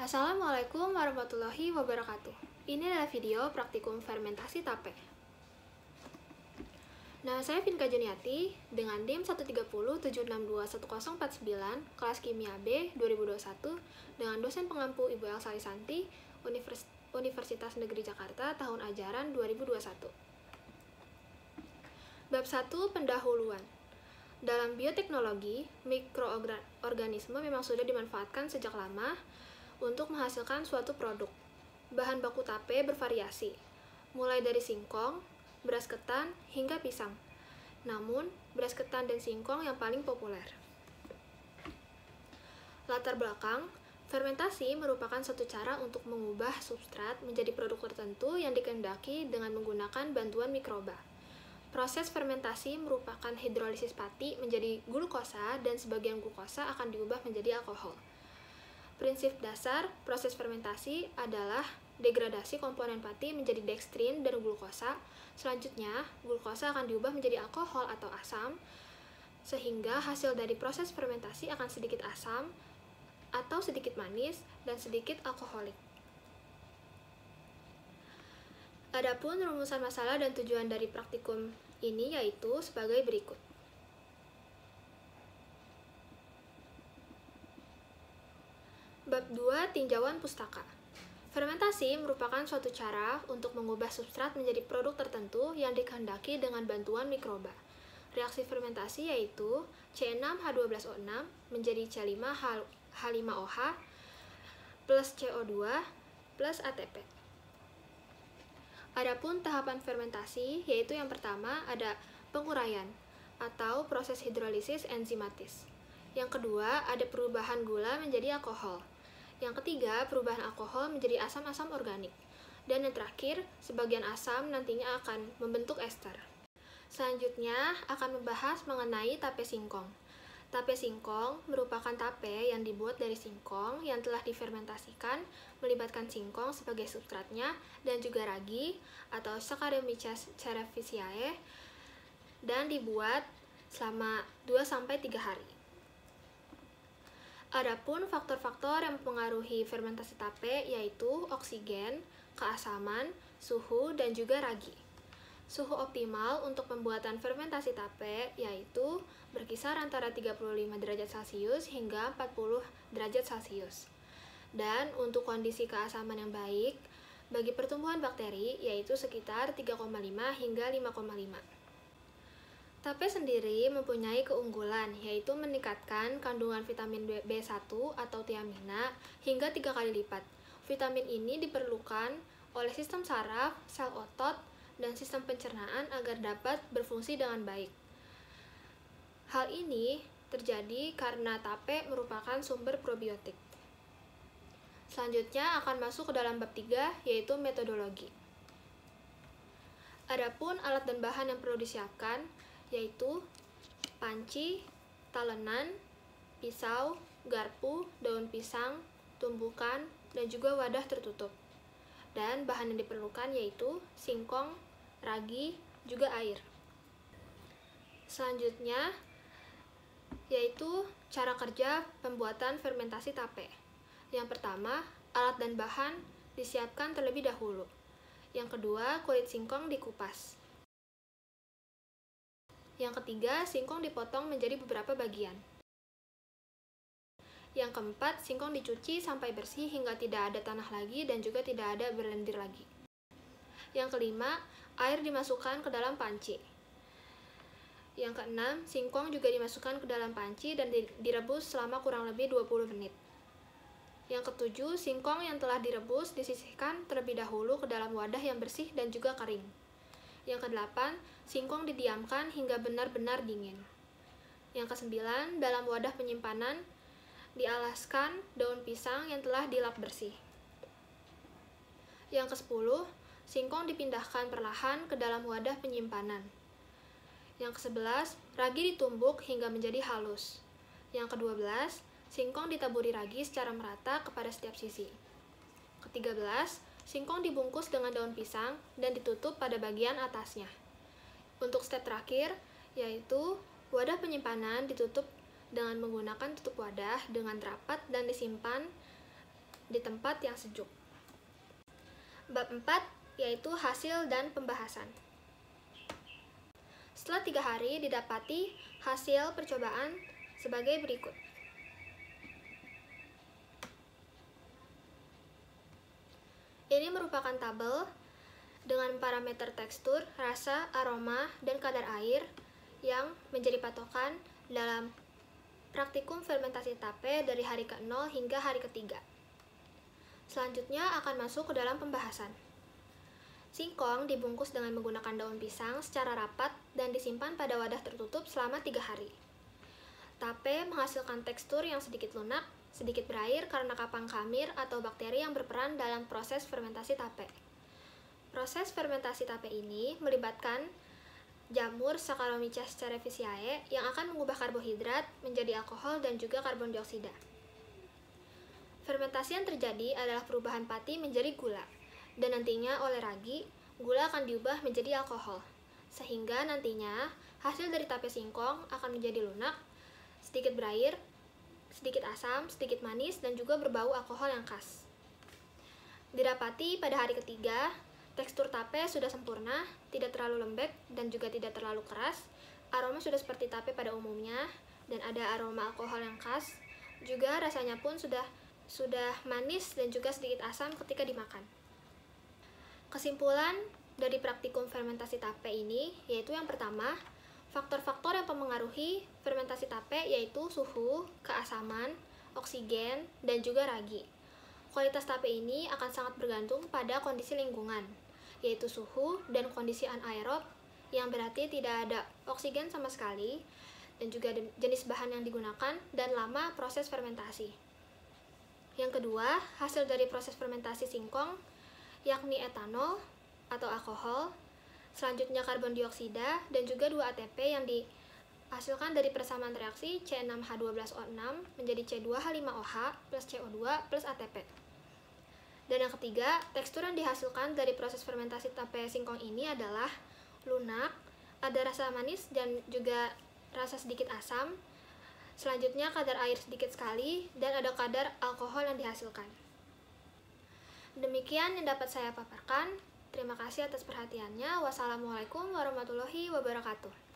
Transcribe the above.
Assalamualaikum warahmatullahi wabarakatuh. Ini adalah video praktikum fermentasi tape. Nah, saya Vinka Juniati dengan NIM 13076210049 kelas Kimia B 2021 dengan dosen pengampu Ibu Elsa Lisanti, Universitas Negeri Jakarta tahun ajaran 2021. Bab 1 Pendahuluan. Dalam bioteknologi, mikroorganisme memang sudah dimanfaatkan sejak lama untuk menghasilkan suatu produk. Bahan baku tape bervariasi, mulai dari singkong, beras ketan, hingga pisang. Namun, beras ketan dan singkong yang paling populer. Latar belakang, fermentasi merupakan suatu cara untuk mengubah substrat menjadi produk tertentu yang dikehendaki dengan menggunakan bantuan mikroba. Proses fermentasi merupakan hidrolisis pati menjadi glukosa dan sebagian glukosa akan diubah menjadi alkohol. Prinsip dasar proses fermentasi adalah degradasi komponen pati menjadi dekstrin dan glukosa. Selanjutnya, glukosa akan diubah menjadi alkohol atau asam, sehingga hasil dari proses fermentasi akan sedikit asam atau sedikit manis dan sedikit alkoholik. Adapun rumusan masalah dan tujuan dari praktikum ini yaitu sebagai berikut. Bab 2 Tinjauan Pustaka. Fermentasi merupakan suatu cara untuk mengubah substrat menjadi produk tertentu yang dikehendaki dengan bantuan mikroba. Reaksi fermentasi yaitu C6H12O6 menjadi C5H5OH plus CO2 plus ATP. Adapun tahapan fermentasi yaitu yang pertama ada penguraian atau proses hidrolisis enzimatis. Yang kedua ada perubahan gula menjadi alkohol. Yang ketiga perubahan alkohol menjadi asam-asam organik. Dan yang terakhir sebagian asam nantinya akan membentuk ester. Selanjutnya akan membahas mengenai tape singkong. Tape singkong merupakan tape yang dibuat dari singkong yang telah difermentasikan melibatkan singkong sebagai substratnya dan juga ragi atau Saccharomyces cerevisiae dan dibuat selama 2-3 hari. Adapun faktor-faktor yang mempengaruhi fermentasi tape yaitu oksigen, keasaman, suhu, dan juga ragi. Suhu optimal untuk pembuatan fermentasi tape yaitu berkisar antara 35 derajat Celcius hingga 40 derajat Celcius. Dan untuk kondisi keasaman yang baik bagi pertumbuhan bakteri yaitu sekitar 3,5 hingga 5,5. Tape sendiri mempunyai keunggulan yaitu meningkatkan kandungan vitamin B1 atau tiamina hingga 3 kali lipat. Vitamin ini diperlukan oleh sistem saraf, sel otot, dan sistem pencernaan agar dapat berfungsi dengan baik. Hal ini terjadi karena tape merupakan sumber probiotik. Selanjutnya akan masuk ke dalam bab 3 yaitu metodologi. Adapun alat dan bahan yang perlu disiapkan yaitu panci, talenan, pisau, garpu, daun pisang, tumbukan, dan juga wadah tertutup. Dan bahan yang diperlukan yaitu singkong, ragi, juga air. Selanjutnya yaitu cara kerja pembuatan fermentasi tape. Yang pertama, alat dan bahan disiapkan terlebih dahulu. Yang kedua, kulit singkong dikupas. Yang ketiga, singkong dipotong menjadi beberapa bagian. Yang keempat, singkong dicuci sampai bersih hingga tidak ada tanah lagi dan juga tidak ada berlendir lagi. Yang kelima, air dimasukkan ke dalam panci. Yang keenam, singkong juga dimasukkan ke dalam panci dan direbus selama kurang lebih 20 menit. Yang ketujuh, singkong yang telah direbus disisihkan terlebih dahulu ke dalam wadah yang bersih dan juga kering. Yang kedelapan, singkong didiamkan hingga benar-benar dingin. Yang kesembilan, dalam wadah penyimpanan dialaskan daun pisang yang telah dilap bersih. Yang ke-10, singkong dipindahkan perlahan ke dalam wadah penyimpanan. Yang ke-11, ragi ditumbuk hingga menjadi halus. Yang ke-12, singkong ditaburi ragi secara merata kepada setiap sisi. Ke-13, singkong dibungkus dengan daun pisang dan ditutup pada bagian atasnya. Untuk step terakhir, yaitu wadah penyimpanan ditutup dengan menggunakan tutup wadah dengan rapat dan disimpan di tempat yang sejuk. Bab 4 yaitu hasil dan pembahasan. Setelah 3 hari didapati hasil percobaan sebagai berikut. Ini merupakan tabel dengan parameter tekstur, rasa, aroma, dan kadar air yang menjadi patokan dalam praktikum fermentasi tape dari hari ke-0 hingga hari ke-3. Selanjutnya akan masuk ke dalam pembahasan. Singkong dibungkus dengan menggunakan daun pisang secara rapat dan disimpan pada wadah tertutup selama 3 hari. Tape menghasilkan tekstur yang sedikit lunak, sedikit berair karena kapang kamir atau bakteri yang berperan dalam proses fermentasi tape. Proses fermentasi tape ini melibatkan jamur Saccharomyces cerevisiae yang akan mengubah karbohidrat menjadi alkohol dan juga karbon dioksida. Fermentasi yang terjadi adalah perubahan pati menjadi gula, dan nantinya oleh ragi, gula akan diubah menjadi alkohol, sehingga nantinya hasil dari tape singkong akan menjadi lunak, sedikit berair, sedikit asam, sedikit manis, dan juga berbau alkohol yang khas. Didapati pada hari ketiga, tekstur tape sudah sempurna, tidak terlalu lembek dan juga tidak terlalu keras, aroma sudah seperti tape pada umumnya, dan ada aroma alkohol yang khas, juga rasanya pun sudah manis dan juga sedikit asam ketika dimakan. Kesimpulan dari praktikum fermentasi tape ini yaitu yang pertama, faktor-faktor yang mempengaruhi fermentasi tape yaitu suhu, keasaman, oksigen, dan juga ragi. Kualitas tape ini akan sangat bergantung pada kondisi lingkungan, yaitu suhu dan kondisi anaerob, yang berarti tidak ada oksigen sama sekali, dan juga jenis bahan yang digunakan, dan lama proses fermentasi. Yang kedua, hasil dari proses fermentasi singkong, yakni etanol atau alkohol, selanjutnya karbon dioksida, dan juga 2 ATP yang dihasilkan dari persamaan reaksi C6H12O6 menjadi C2H5OH plus CO2 plus ATP. Dan yang ketiga, tekstur yang dihasilkan dari proses fermentasi tape singkong ini adalah lunak, ada rasa manis dan juga rasa sedikit asam. Selanjutnya kadar air sedikit sekali dan ada kadar alkohol yang dihasilkan. Demikian yang dapat saya paparkan. Terima kasih atas perhatiannya. Wassalamualaikum warahmatullahi wabarakatuh.